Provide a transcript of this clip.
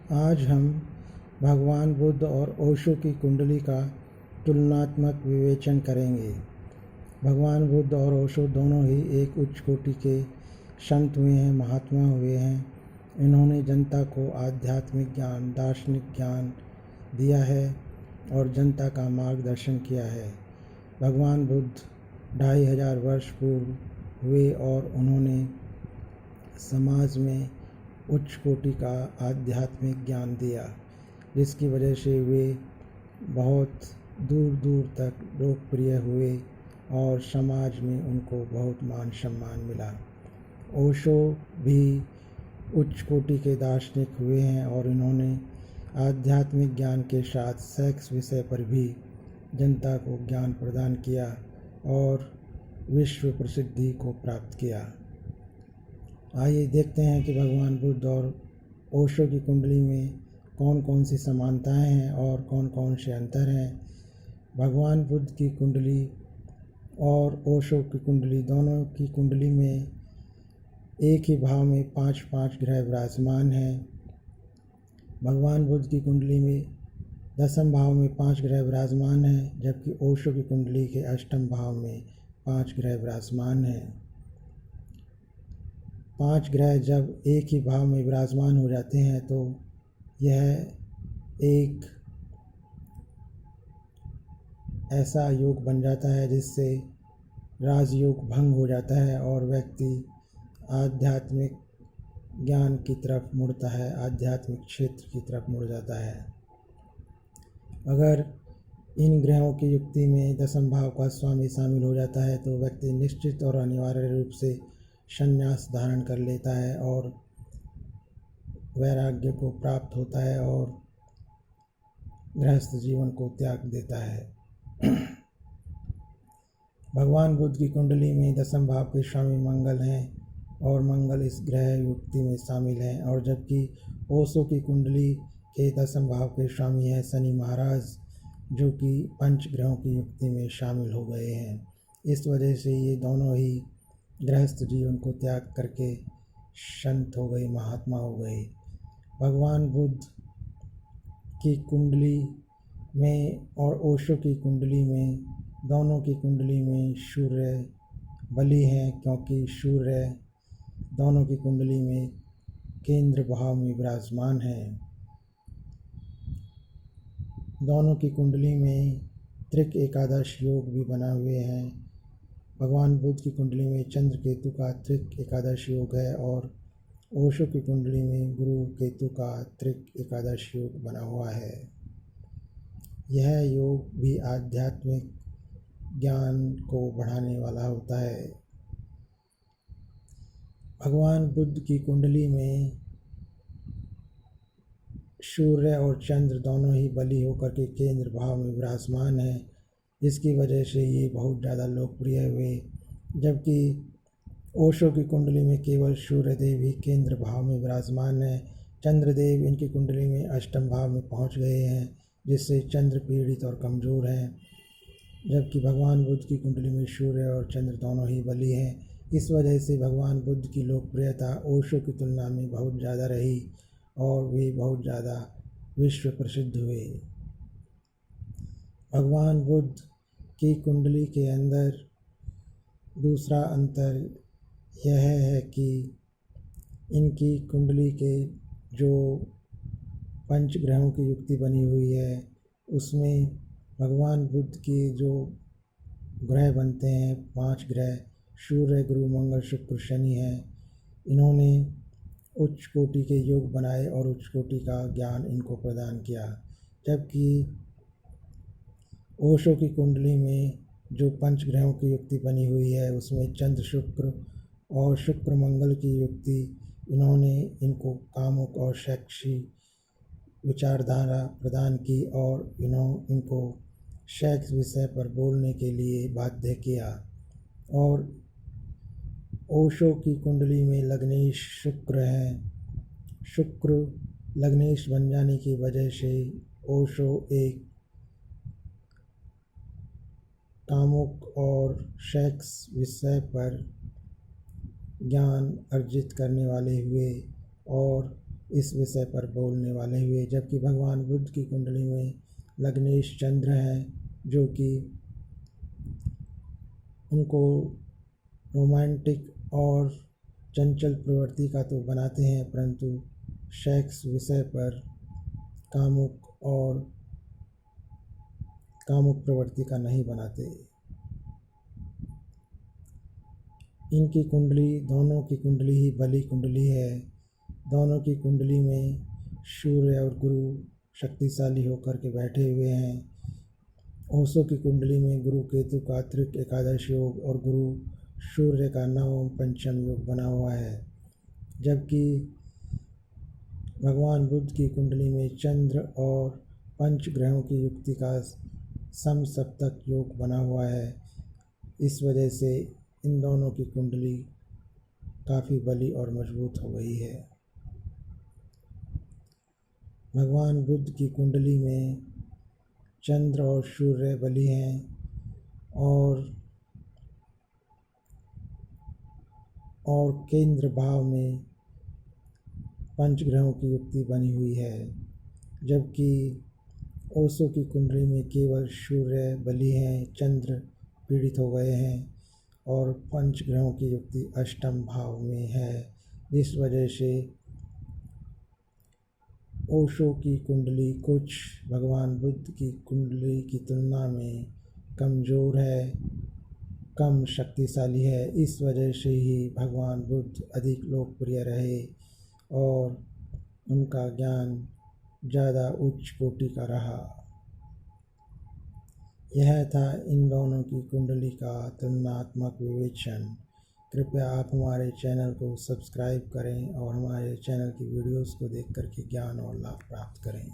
आज हम भगवान बुद्ध और ओशो की कुंडली का तुलनात्मक विवेचन करेंगे। भगवान बुद्ध और ओशो दोनों ही एक उच्च कोटि के संत हुए हैं, महात्मा हुए हैं। इन्होंने जनता को आध्यात्मिक ज्ञान, दार्शनिक ज्ञान दिया है और जनता का मार्गदर्शन किया है। भगवान बुद्ध 2500 वर्ष पूर्व हुए और उन्होंने समाज में उच्च कोटि का आध्यात्मिक ज्ञान दिया, जिसकी वजह से वे बहुत दूर दूर तक लोकप्रिय हुए और समाज में उनको बहुत मान सम्मान मिला। ओशो भी उच्च कोटि के दार्शनिक हुए हैं और इन्होंने आध्यात्मिक ज्ञान के साथ सेक्स विषय पर भी जनता को ज्ञान प्रदान किया और विश्व प्रसिद्धि को प्राप्त किया। आइए देखते हैं कि भगवान बुद्ध और ओशो की कुंडली में कौन कौन सी समानताएं हैं और कौन कौन से अंतर हैं। भगवान बुद्ध की कुंडली और ओशो की कुंडली, दोनों की कुंडली में एक ही भाव में 5 ग्रह विराजमान हैं। भगवान बुद्ध की कुंडली में 10वें भाव में 5 ग्रह विराजमान हैं, जबकि ओशो की कुंडली के 8वें भाव में 5 ग्रह विराजमान हैं। 5 ग्रह जब एक ही भाव में विराजमान हो जाते हैं तो यह एक ऐसा योग बन जाता है जिससे राजयोग भंग हो जाता है और व्यक्ति आध्यात्मिक ज्ञान की तरफ मुड़ता है, आध्यात्मिक क्षेत्र की तरफ मुड़ जाता है। अगर इन ग्रहों की युक्ति में 10वें भाव का स्वामी शामिल हो जाता है तो व्यक्ति निश्चित और अनिवार्य रूप से संन्यास धारण कर लेता है और वैराग्य को प्राप्त होता है और गृहस्थ जीवन को त्याग देता है। भगवान बुद्ध की कुंडली में 10वें भाव के स्वामी मंगल हैं और मंगल इस ग्रह युक्ति में शामिल हैं, और जबकि ओशो की कुंडली के 10वें भाव के स्वामी हैं शनि महाराज, जो कि 5 ग्रहों की युक्ति में शामिल हो गए हैं। इस वजह से ये दोनों ही गृहस्थ जीवन को त्याग करके संत हो गए, महात्मा हो गए। भगवान बुद्ध की कुंडली में और ओशो की कुंडली में, दोनों की कुंडली में सूर्य बली हैं, क्योंकि सूर्य दोनों की कुंडली में केंद्र भाव में विराजमान है। दोनों की कुंडली में त्रिक एकादश योग भी बना हुए हैं। भगवान बुद्ध की कुंडली में चंद्र केतु का त्रिक एकादश योग है और ओशो की कुंडली में गुरु केतु का त्रिक एकादश योग बना हुआ है। यह योग भी आध्यात्मिक ज्ञान को बढ़ाने वाला होता है। भगवान बुद्ध की कुंडली में सूर्य और चंद्र दोनों ही बली होकर के केंद्र भाव में विराजमान है, जिसकी वजह से ये बहुत ज़्यादा लोकप्रिय हुए। जबकि ओशो की कुंडली में केवल सूर्यदेव ही केंद्र भाव में विराजमान है। चंद्रदेव इनकी कुंडली में 8वें भाव में पहुंच गए हैं, जिससे चंद्र पीड़ित और कमज़ोर हैं। जबकि भगवान बुद्ध की कुंडली में सूर्य और चंद्र दोनों ही बली हैं। इस वजह से भगवान बुद्ध की लोकप्रियता ओशो की तुलना में बहुत ज़्यादा रही और वे बहुत ज़्यादा विश्व प्रसिद्ध हुए। भगवान बुद्ध की कुंडली के अंदर दूसरा अंतर यह है कि इनकी कुंडली के जो 5 ग्रहों की युक्ति बनी हुई है, उसमें भगवान बुद्ध की जो ग्रह बनते हैं, 5 ग्रह सूर्य, गुरु, मंगल, शुक्र, शनि हैं। इन्होंने उच्च कोटि के योग बनाए और उच्च कोटि का ज्ञान इनको प्रदान किया। जबकि ओशो की कुंडली में जो 5 ग्रहों की युक्ति बनी हुई है, उसमें चंद्र, शुक्र और शुक्र मंगल की युक्ति, इन्होंने इनको कामुक और सेक्सी विचारधारा प्रदान की और इनको सेक्स विषय पर बोलने के लिए बाध्य किया। और ओशो की कुंडली में लग्नेश शुक्र हैं। शुक्र लग्नेश बन जाने की वजह से ओशो एक कामुक और सेक्स विषय पर ज्ञान अर्जित करने वाले हुए और इस विषय पर बोलने वाले हुए। जबकि भगवान बुद्ध की कुंडली में लग्नेश चंद्र हैं, जो कि उनको रोमांटिक और चंचल प्रवृत्ति का तो बनाते हैं, परंतु सेक्स विषय पर कामुक प्रवृत्ति का नहीं बनाते। इनकी कुंडली, दोनों की कुंडली ही बली कुंडली है। दोनों की कुंडली में सूर्य और गुरु शक्तिशाली होकर के बैठे हुए हैं। ओशो की कुंडली में गुरु केतु का त्रिक एकादश योग और गुरु सूर्य का नवम पंचम योग बना हुआ है। जबकि भगवान बुद्ध की कुंडली में चंद्र और पंच ग्रहों की युक्ति का समसप्तक योग बना हुआ है। इस वजह से इन दोनों की कुंडली काफ़ी बली और मजबूत हो गई है। भगवान बुद्ध की कुंडली में चंद्र और सूर्य बली हैं और केंद्र भाव में पंच ग्रहों की युक्ति बनी हुई है। जबकि ओशो की कुंडली में केवल सूर्य बली हैं, चंद्र पीड़ित हो गए हैं और पंच ग्रहों की युक्ति अष्टम भाव में है। इस वजह से ओशो की कुंडली कुछ भगवान बुद्ध की कुंडली की तुलना में कमज़ोर है, कम शक्तिशाली है। इस वजह से ही भगवान बुद्ध अधिक लोकप्रिय रहे और उनका ज्ञान ज़्यादा उच्च कोटि का रहा। यह था इन दोनों की कुंडली का तुलनात्मक विवेचन। कृपया आप हमारे चैनल को सब्सक्राइब करें और हमारे चैनल की वीडियोस को देख कर के ज्ञान और लाभ प्राप्त करें।